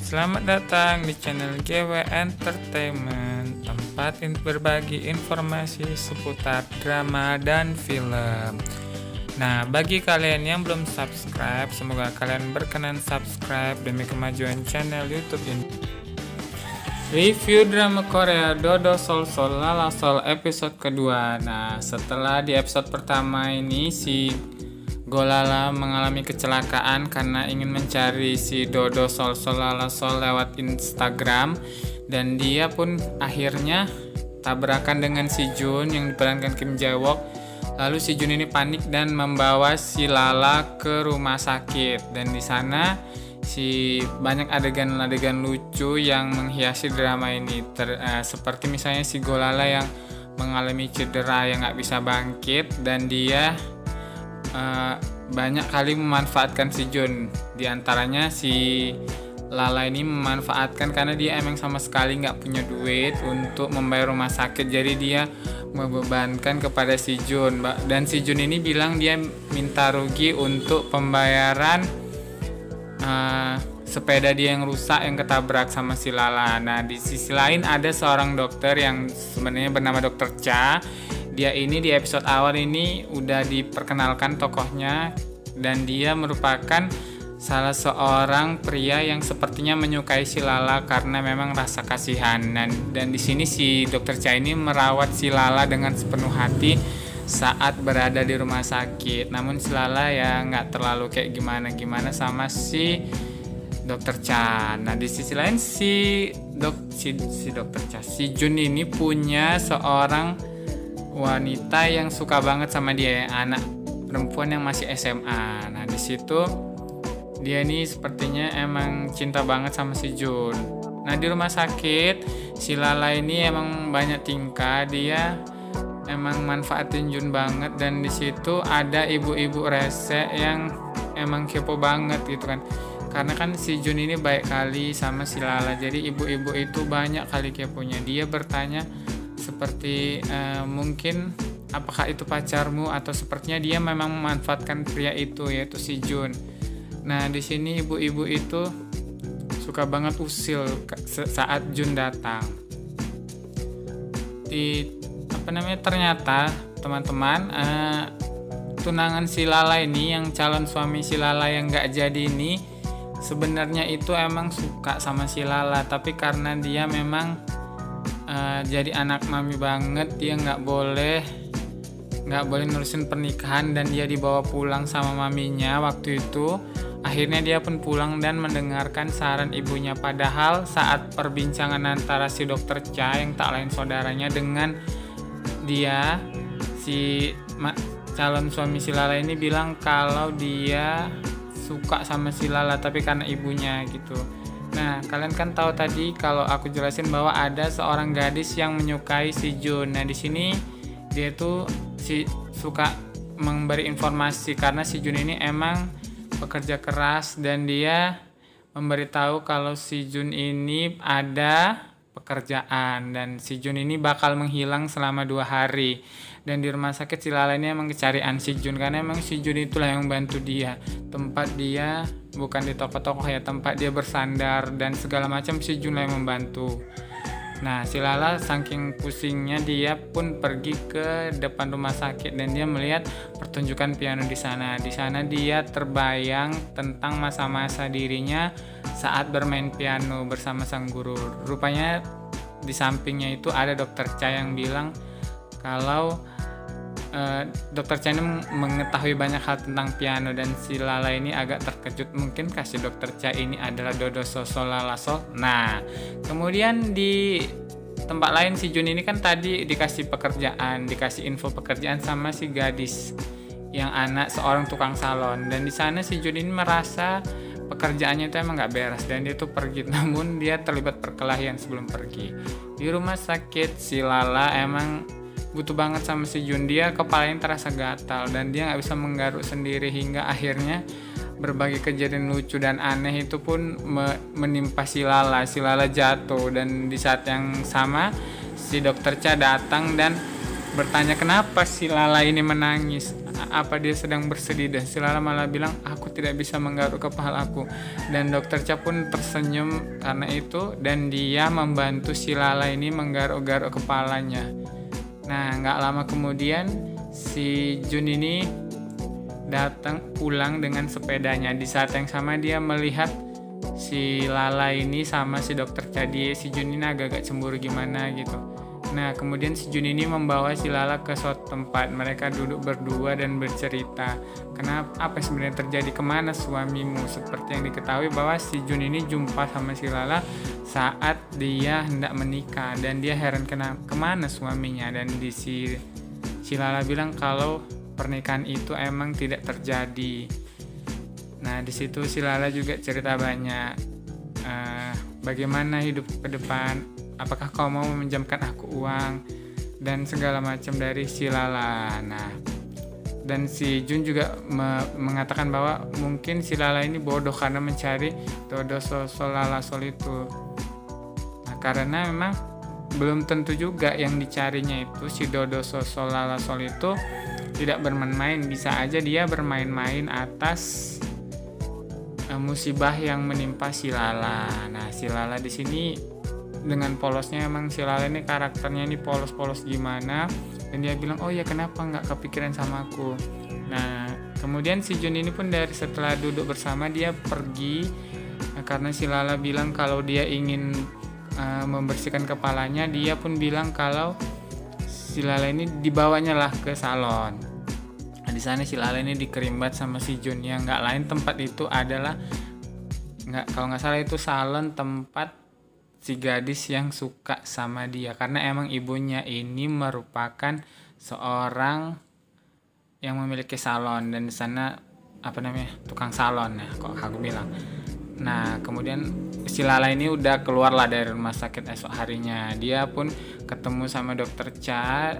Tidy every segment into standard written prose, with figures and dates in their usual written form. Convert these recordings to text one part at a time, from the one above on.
Selamat datang di channel GW Entertainment, tempat berbagi informasi seputar drama dan film. Nah, bagi kalian yang belum subscribe, semoga kalian berkenan subscribe demi kemajuan channel YouTube ini. Review drama Korea Dodo Sol Sol Lala Sol episode kedua. Nah, setelah di episode pertama ini si Golala mengalami kecelakaan karena ingin mencari si Dodo Sol Sol Lala Sol lewat Instagram, dan dia pun akhirnya tabrakan dengan si Jun yang diperankan Kim Jae Wook. Lalu si Jun ini panik dan membawa si Lala ke rumah sakit, dan di sana si banyak adegan-adegan lucu yang menghiasi drama ini, seperti misalnya si Golala yang mengalami cedera yang nggak bisa bangkit, dan dia banyak kali memanfaatkan si Jun. Di antaranya si Lala ini memanfaatkan karena dia emang sama sekali nggak punya duit untuk membayar rumah sakit, jadi dia membebankan kepada si Jun. Dan si Jun ini bilang dia minta rugi untuk pembayaran sepeda dia yang rusak yang ketabrak sama si Lala. Nah, di sisi lain ada seorang dokter yang sebenarnya bernama Dokter Cha. Dia ini di episode awal ini udah diperkenalkan tokohnya, dan dia merupakan salah seorang pria yang sepertinya menyukai si Lala karena memang rasa kasihan. Dan di sini si Dokter Cha ini merawat si Lala dengan sepenuh hati saat berada di rumah sakit. Namun si Lala ya nggak terlalu kayak gimana sama si Dokter Cha. Nah, di sisi lain si Dokter Cha, si Jun ini punya seorang wanita yang suka banget sama dia, anak perempuan yang masih SMA. Nah, di situ dia ini sepertinya emang cinta banget sama si Jun. Nah, di rumah sakit si Lala ini emang banyak tingkah, dia emang manfaatin Jun banget, dan di situ ada ibu-ibu rese yang emang kepo banget gitu kan. Karena kan si Jun ini baik kali sama si Lala, jadi ibu-ibu itu banyak kali keponya. Dia bertanya seperti mungkin apakah itu pacarmu, atau sepertinya dia memang memanfaatkan pria itu, yaitu si Jun. Nah, di sini ibu-ibu itu suka banget usil saat Jun datang. Ternyata teman-teman, tunangan si Lala ini, yang calon suami si Lala yang gak jadi ini, sebenarnya itu emang suka sama si Lala, tapi karena dia memang jadi anak mami banget, dia nggak boleh nurusin pernikahan, dan dia dibawa pulang sama maminya waktu itu. Akhirnya dia pun pulang dan mendengarkan saran ibunya, padahal saat perbincangan antara si Dokter Cha yang tak lain saudaranya dengan dia, si calon suami si Lala ini bilang kalau dia suka sama si Lala tapi karena ibunya gitu. Nah, kalian kan tahu tadi kalau aku jelasin bahwa ada seorang gadis yang menyukai si Jun. Nah, di sini dia tuh suka memberi informasi karena si Jun ini emang pekerja keras, dan dia memberitahu kalau si Jun ini ada pekerjaan, dan si Jun ini bakal menghilang selama 2 hari. Dan di rumah sakit si Lala ini emang kecarian si Jun, karena emang si Jun itulah yang bantu dia. Tempat dia bukan di toko-toko ya, tempat dia bersandar dan segala macam si Jun lah yang membantu. Nah, si Lala saking pusingnya dia pun pergi ke depan rumah sakit, dan dia melihat pertunjukan piano di sana. Di sana dia terbayang tentang masa-masa dirinya saat bermain piano bersama sang guru. Rupanya di sampingnya itu ada Dokter Cha yang bilang kalau Dokter Cha ini mengetahui banyak hal tentang piano, dan si Lala ini agak terkejut. Mungkin kasih Dokter Cha ini adalah Dodo Sol Sol Lala Sol. Nah, kemudian di tempat lain si Jun ini kan tadi dikasih info pekerjaan sama si gadis yang anak seorang tukang salon, dan di sana si Jun ini merasa pekerjaannya itu emang nggak beres, dan dia tuh pergi. Namun dia terlibat perkelahian sebelum pergi. Di rumah sakit si Lala emang butuh banget sama si Jun. Dia kepalanya terasa gatal dan dia nggak bisa menggaruk sendiri, hingga akhirnya berbagai kejadian lucu dan aneh itu pun menimpa si Lala. Si Lala jatuh, dan di saat yang sama si Dokter Cha datang dan bertanya kenapa si Lala ini menangis. apa dia sedang bersedih, dan si Lala malah bilang aku tidak bisa menggaruk kepalaku. Dan dokter Cha pun tersenyum karena itu, dan dia membantu si Lala ini menggaruk-garuk kepalanya. Nah, nggak lama kemudian si Jun ini datang pulang dengan sepedanya. Di saat yang sama dia melihat si Lala ini sama si dokter Cha. Si Jun ini agak-agak cemburu gimana gitu. Nah, kemudian si Jun ini membawa si Lala ke suatu tempat. Mereka duduk berdua dan bercerita. Apa sebenarnya terjadi, kemana suamimu? Seperti yang diketahui bahwa si Jun ini jumpa sama si Lala saat dia hendak menikah, dan dia heran kemana suaminya. Dan si Lala bilang kalau pernikahan itu emang tidak terjadi. Nah, di situ si Lala juga cerita banyak, bagaimana hidup ke depan, apakah kau mau meminjamkan aku uang, dan segala macam dari si Lala. Nah, dan si Jun juga mengatakan bahwa mungkin si Lala ini bodoh karena mencari Dodo Sol Lala Sol itu. Nah, karena memang belum tentu juga yang dicarinya itu si Dodo Sol Lala Sol itu tidak bermain-main. Bisa aja dia bermain-main atas musibah yang menimpa si Lala. Nah, si Lala di sini dengan polosnya, emang si Lala ini karakternya ini polos-polos gimana, dan dia bilang oh ya kenapa nggak kepikiran sama aku. Nah, kemudian si Jun ini pun setelah duduk bersama dia pergi, karena si Lala bilang kalau dia ingin membersihkan kepalanya. Dia pun bilang kalau si Lala ini dibawanya lah ke salon. Nah, di sana si Lala ini dikerimbat sama si Jun. Yang nggak lain, tempat itu adalah kalau nggak salah itu salon tempat si gadis yang suka sama dia, karena emang ibunya ini merupakan seorang yang memiliki salon, dan di sana tukang salon ya, kok aku bilang. Nah, kemudian si Lala ini udah keluar lah dari rumah sakit esok harinya. Dia pun ketemu sama dokter Cha,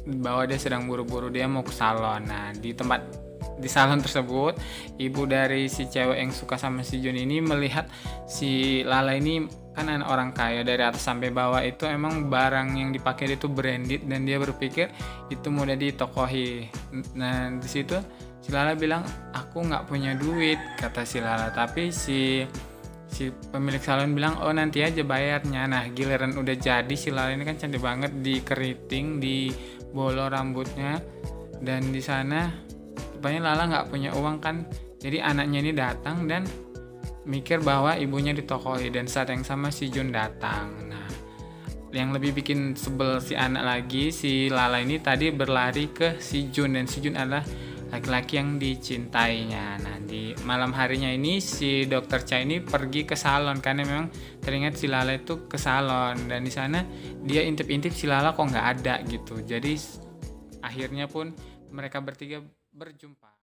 bahwa dia sedang buru-buru, dia mau ke salon. Nah, di salon tersebut, ibu dari si cewek yang suka sama si Jun ini melihat si Lala ini kan anak orang kaya, dari atas sampai bawah itu emang barang yang dipakai itu branded, dan dia berpikir itu mudah ditokohi. Nah, di situ si Lala bilang aku nggak punya duit, kata si Lala. Tapi si pemilik salon bilang oh nanti aja bayarnya. Nah, giliran udah jadi, si Lala ini kan cantik banget, di keriting, di bolo rambutnya, dan di sana rupanya Lala nggak punya uang kan. Jadi anaknya ini datang dan mikir bahwa ibunya ditokohi, dan saat yang sama si Jun datang. Nah, yang lebih bikin sebel si anak lagi, si Lala ini tadi berlari ke si Jun, dan si Jun adalah laki-laki yang dicintainya. Nah, di malam harinya ini si dokter Cha ini pergi ke salon, karena memang teringat si Lala itu ke salon, dan di sana dia intip-intip si Lala kok nggak ada gitu. Jadi akhirnya pun mereka bertiga berjumpa.